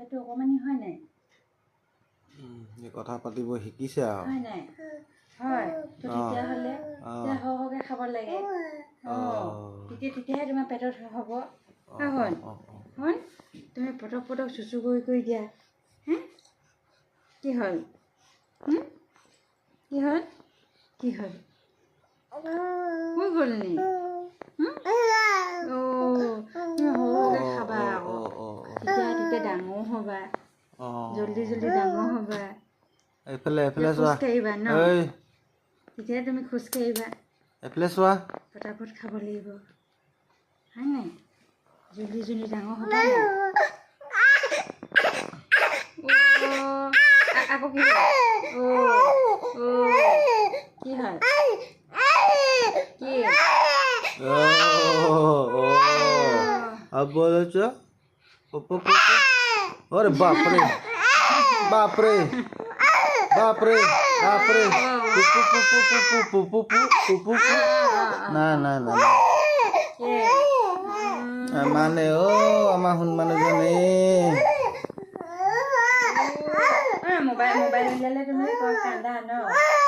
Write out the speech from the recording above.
পেটটো অকমানি হয় নাই এই কথা পাতিব শিকিছে আৰু হয় নাই হয় তো তেতিয়াহ'লে তেতিয়া সহকে খাব লাগে তেতিয়াহে তোমাৰ পেটত হ'ব হয় হয় তুমি পটক পটক চুচু কৰি দিয়া হে কি হ'ল কি হ'ল কি হ'ল হৈ গ'ল নি তুমি সৰুকে খাবা আকৌ তেতিয়া ডাঙৰ হ'বা জল্দি ডাঙৰ হ'বা এইফালে খোজ চোৱা কাঢ়িবা ন এই তেতিয়া তুমি খোজ কাঢ়িবা এইফালে চোৱা পটাপট খাব লাগিব হয় নাই জল্দি ডাঙৰ হ'বা নাই আকৌ কি হ'ল কি হ'ল কি अब बोलो चो अरे बाप रे बाप रे बाप रे बाप रे पुपु ना ना ना माने ओ आमा हुन माने जने मोबाइल उलियाले তুমি কান্দা ন